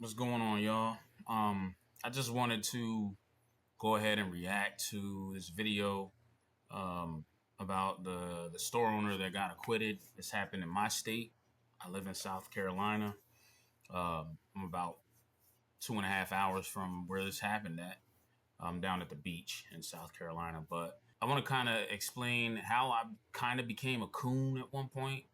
What's going on, y'all? I just wanted to go ahead and react to this video um, about the store owner that got acquitted. This happened in my state. I live in South Carolina. I'm about 2.5 hours from where this happened at. I'm down at the beach in South Carolina. But I want to kind of explain how I kind of became a coon at one point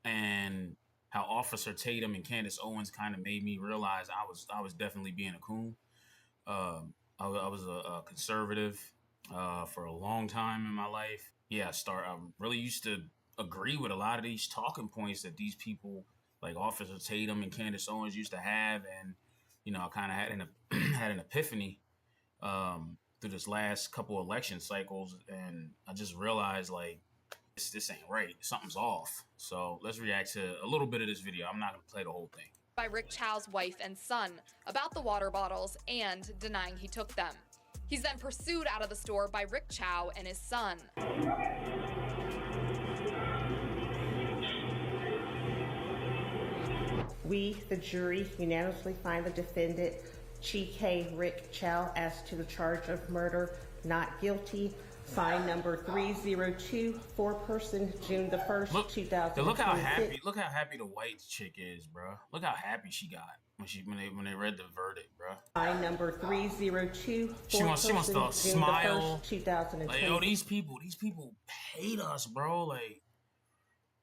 and how Officer Tatum and Candace Owens kind of made me realize I was definitely being a coon. I was a conservative for a long time in my life. Yeah, I really used to agree with a lot of these talking points that these people like Officer Tatum and Candace Owens used to have, and I kind of had had an epiphany through this last couple election cycles, and I just realized like this ain't right. Something's off. So let's react to a little bit of this video. I'm not gonna play the whole thing. By Rick Chow's wife and son about the water bottles and denying he took them. He's then pursued out of the store by Rick Chow and his son. We, the jury, unanimously find the defendant, Chi Rick Chow, as to the charge of murder, not guilty. Fine number 302, four-person, June the 1st, 2026. Look how happy the white chick is, bro. Look how happy she got when they read the verdict, bro. Fine number 302, she wants to June smile. The 1st, 2020. Like, yo, these people hate us, bro. Like,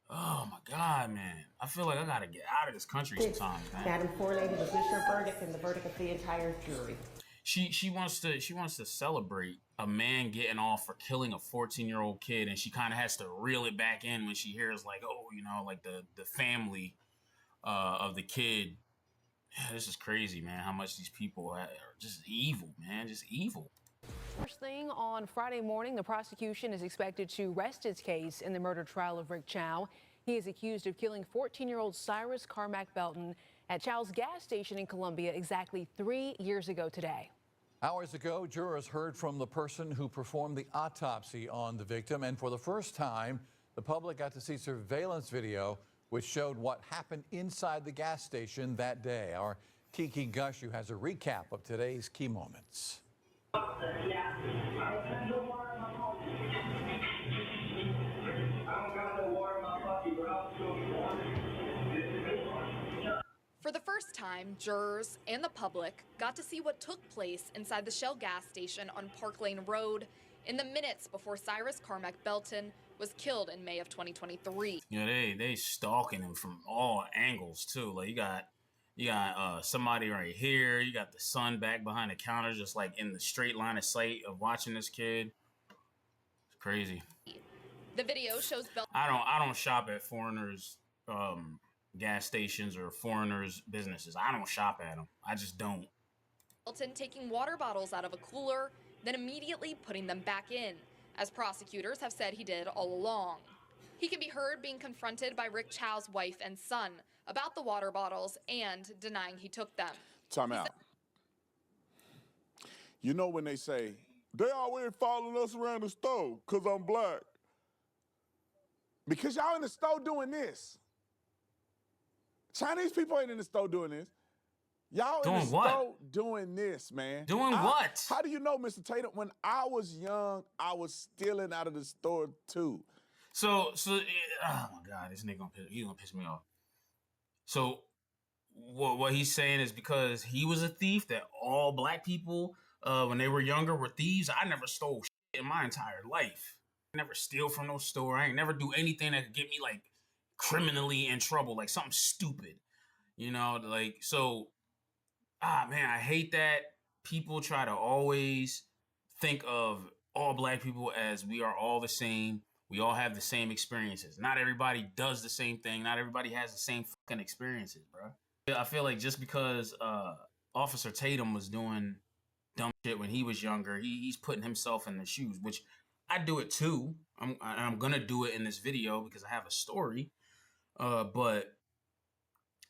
oh my God, man. I feel like I gotta get out of this country sometimes, man. Madam Forelady, was this your verdict and the verdict of the entire jury? She wants to celebrate a man getting off for killing a 14-year-old kid, and she kind of has to reel it back in when she hears like, oh, like the family of the kid. Yeah, this is crazy, man. How much these people are just evil, man, just evil. First thing on Friday morning, the prosecution is expected to rest its case in the murder trial of Rick Chow. He is accused of killing 14-year-old Cyrus Carmack Belton at Chow's gas station in Columbia exactly 3 years ago today. Hours ago, jurors heard from the person who performed the autopsy on the victim, and for the first time, the public got to see surveillance video which showed what happened inside the gas station that day. Our Kiki Gushu has a recap of today's key moments. For the first time, jurors and the public got to see what took place inside the Shell gas station on Park Lane Road in the minutes before Cyrus Carmack Belton was killed in May of 2023. They stalking him from all angles too. Like you got somebody right here. You got the son back behind the counter, just like in the straight line of sight of watching this kid. It's crazy. The video shows Belton. I don't shop at foreigners gas stations or foreigners businesses. I don't shop at them. I just don't. Belton taking water bottles out of a cooler, then immediately putting them back in, as prosecutors have said he did all along. He can be heard being confronted by Rick Chow's wife and son about the water bottles and denying he took them. Time out. You know when they say, they always following us around the store because I'm black. Because y'all in the store doing this. Chinese people ain't in the store doing this. Y'all in the store doing this, man. Doing what? How do you know, Mr. Tatum? When I was young, I was stealing out of the store too. So, oh my God, this nigga gonna piss me off. So, what he's saying is because he was a thief, that all black people, when they were younger, were thieves. I never stole shit in my entire life. I never steal from no store. I ain't never do anything that could get me like criminally in trouble, like something stupid, like, so, man, I hate that people try to always think of all black people as we are all the same. We all have the same experiences. Not everybody does the same thing. Not everybody has the same fucking experiences, bro. I feel like just because Officer Tatum was doing dumb shit when he was younger, he's putting himself in the shoes, which I do it too. I'm gonna do it in this video because I have a story. But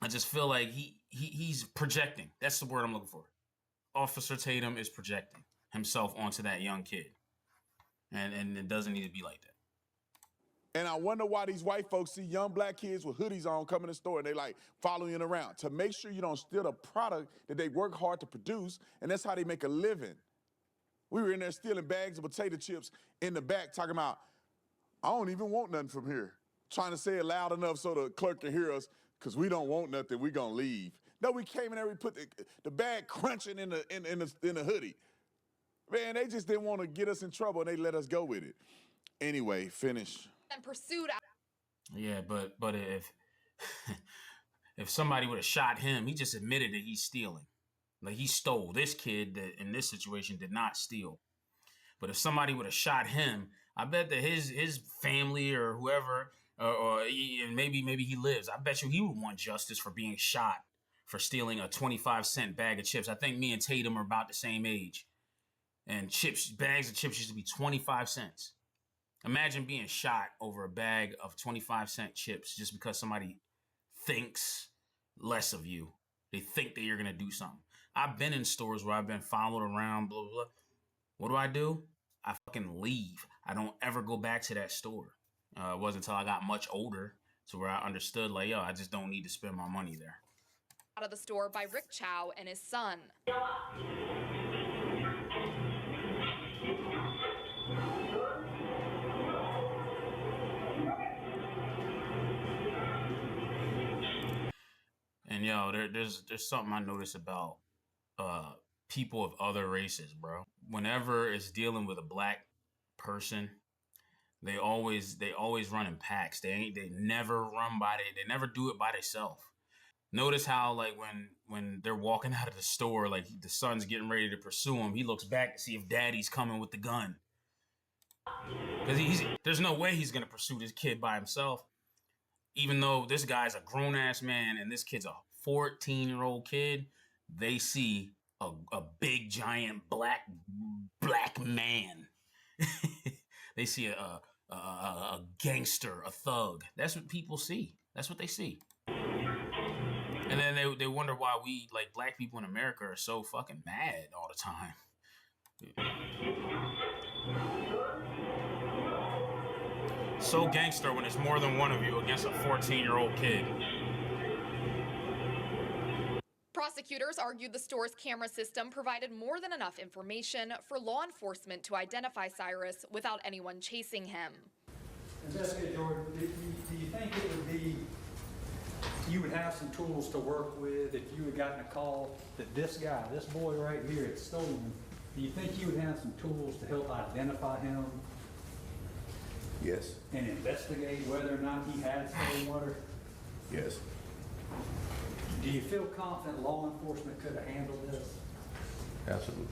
I just feel like he's projecting. That's the word I'm looking for. Officer Tatum is projecting himself onto that young kid. And it doesn't need to be like that. And I wonder why these white folks see young black kids with hoodies on come in the store and they like following you around to make sure you don't steal a product that they work hard to produce, and that's how they make a living. We were in there stealing bags of potato chips in the back talking about, I don't even want nothing from here. Trying to say it loud enough so the clerk can hear us, because we don't want nothing, we gonna leave. No, we came in there, we put the bag crunching in the hoodie. Man, they just didn't want to get us in trouble and they let us go with it. Anyway, finish. And pursued. Yeah, but if if somebody would have shot him, he just admitted that he's stealing. Like, he stole. This kid that in this situation did not steal. But if somebody would have shot him, I bet that his family or whoever, and maybe he lives, I bet you he would want justice for being shot for stealing a 25-cent bag of chips. I think me and Tatum are about the same age. And bags of chips used to be 25 cents. Imagine being shot over a bag of 25-cent chips just because somebody thinks less of you. They think that you're going to do something. I've been in stores where I've been followed around, blah, blah, blah. What do? I fucking leave. I don't ever go back to that store. It wasn't until I got much older to where I understood, like, yo, I just don't need to spend my money there. Out of the store by Rick Chow and his son. And yo, there's something I notice about people of other races, bro. Whenever it's dealing with a black person, they always run in packs. They never run they never do it by themselves. Notice how, like, when they're walking out of the store, like the son's getting ready to pursue him, he looks back to see if daddy's coming with the gun. Because there's no way he's gonna pursue this kid by himself. Even though this guy's a grown-ass man and this kid's a 14-year-old kid, they see a big, giant, black man. They see a gangster, a thug. That's what people see. That's what they see. And then they wonder why we, like, black people in America are so fucking mad all the time. So gangster when it's more than one of you against a 14-year-old kid. Prosecutors argued the store's camera system provided more than enough information for law enforcement to identify Cyrus without anyone chasing him. Investigator Jordan, do you think it would be, you would have some tools to work with if you had gotten a call that this guy, this boy right here, had stolen? Do you think you would have some tools to help identify him? Yes. And investigate whether or not he had stolen water? Yes. Do you feel confident law enforcement could have handled this? Absolutely.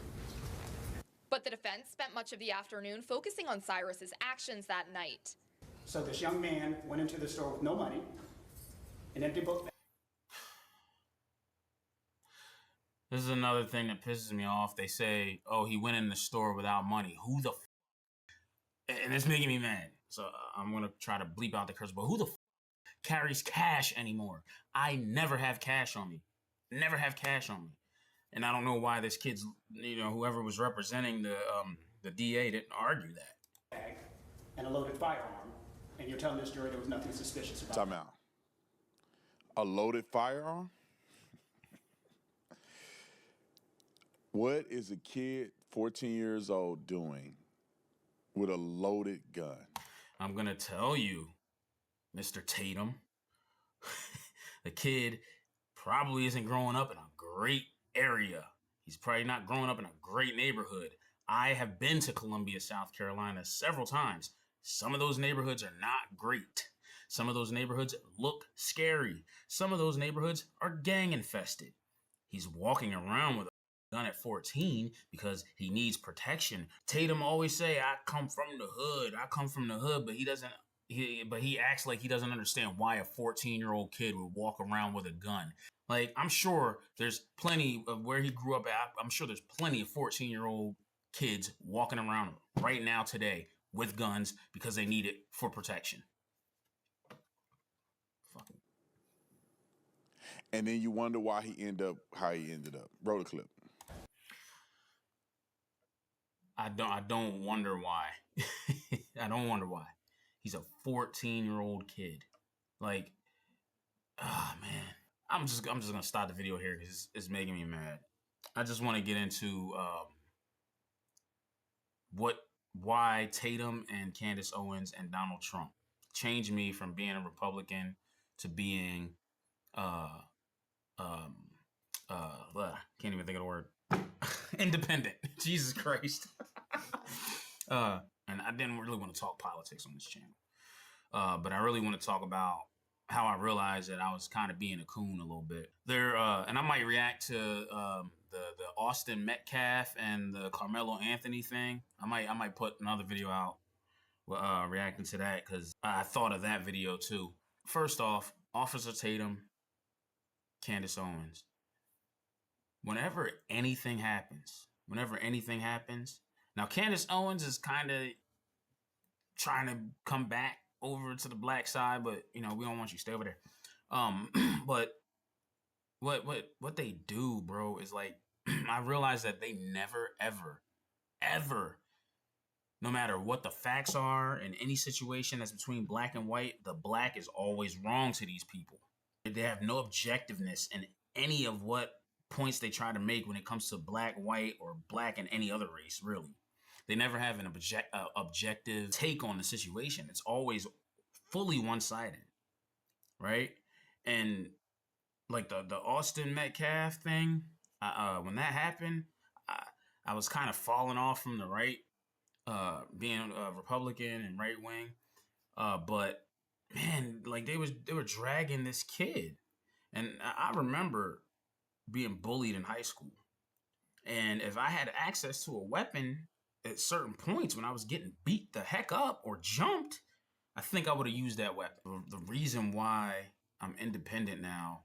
But the defense spent much of the afternoon focusing on Cyrus's actions that night. So this young man went into the store with no money, an empty book bag. This is another thing that pisses me off. They say, oh, he went in the store without money. Who the and it's making me mad. So I'm going to try to bleep out the curse, but who the carries cash anymore? I never have cash on me. Never have cash on me. And I don't know why this kid's, whoever was representing the DA didn't argue that. Bag and a loaded firearm, and you're telling this jury there was nothing suspicious about it. Time out. A loaded firearm? What is a kid 14 years old doing with a loaded gun? I'm going to tell you, Mr. Tatum. The kid probably isn't growing up in a great area. He's probably not growing up in a great neighborhood. I have been to Columbia, South Carolina several times. Some of those neighborhoods are not great. Some of those neighborhoods look scary. Some of those neighborhoods are gang infested. He's walking around with a gun at 14 because he needs protection. Tatum always say, I come from the hood. I come from the hood, but he acts like he doesn't understand why a 14-year-old kid would walk around with a gun. Like, I'm sure there's plenty of where he grew up at. I'm sure there's plenty of 14-year-old kids walking around right now today with guns because they need it for protection. Fucking. And then you wonder why he ended up how he ended up. Roll the clip. I don't wonder why. I don't wonder why. He's a 14-year-old kid. Like, oh man, I'm just gonna stop the video here because it's making me mad. I just want to get into why Tatum and Candace Owens and Donald Trump changed me from being a Republican to being uh um can't even think of the word independent. Jesus Christ. And I didn't really want to talk politics on this channel. But I really want to talk about how I realized that I was kind of being a coon a little bit. And I might react to the Austin Metcalf and the Carmelo Anthony thing. I might put another video out reacting to that because I thought of that video too. First off, Officer Tatum, Candace Owens. Whenever anything happens, now Candace Owens is kind of trying to come back over to the black side, but we don't want you to stay over there. But what they do, bro, is like I realize that they never ever, no matter what the facts are in any situation that's between black and white, the black is always wrong to these people. They have no objectiveness in any of what points they try to make when it comes to black, white, or black and any other race, really. They never have an objective take on the situation. It's always fully one-sided, right? And like the Austin Metcalf thing, when that happened, I was kind of falling off from the right, being a Republican and right wing. But man, like they were dragging this kid, and I remember being bullied in high school, and if I had access to a weapon at certain points when I was getting beat the heck up or jumped, I think I would have used that weapon. The reason why I'm independent now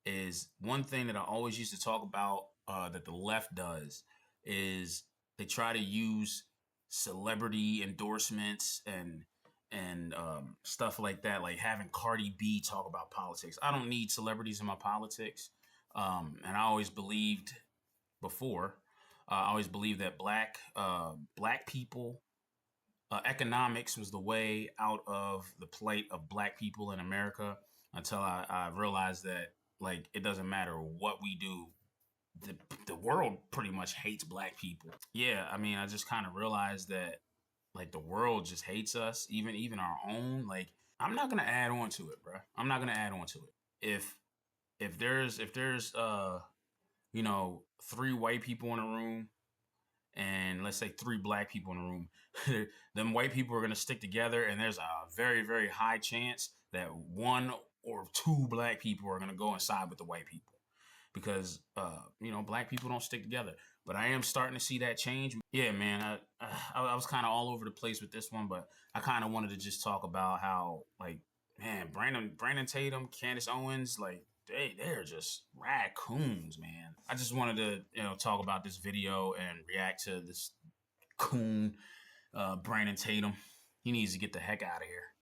is one thing that I always used to talk about that the left does is they try to use celebrity endorsements and stuff like that, like having Cardi B talk about politics. I don't need celebrities in my politics. And I always believed before, I always believed that black people, economics was the way out of the plight of black people in America until I realized that like it doesn't matter what we do, the world pretty much hates black people. Yeah, I mean, I just kind of realized that like the world just hates us, even our own. Like I'm not gonna add on to it, bro. I'm not gonna add on to it. If there's three white people in a room and let's say three black people in a room, them white people are going to stick together, and there's a very, very high chance that one or two black people are going to go inside with the white people because, black people don't stick together. But I am starting to see that change. Yeah, man, I was kind of all over the place with this one, but I kind of wanted to just talk about how, like, man, Brandon Tatum, Candace Owens, like, they're just raccoons, man. I just wanted to, talk about this video and react to this coon, Brandon Tatum. He needs to get the heck out of here.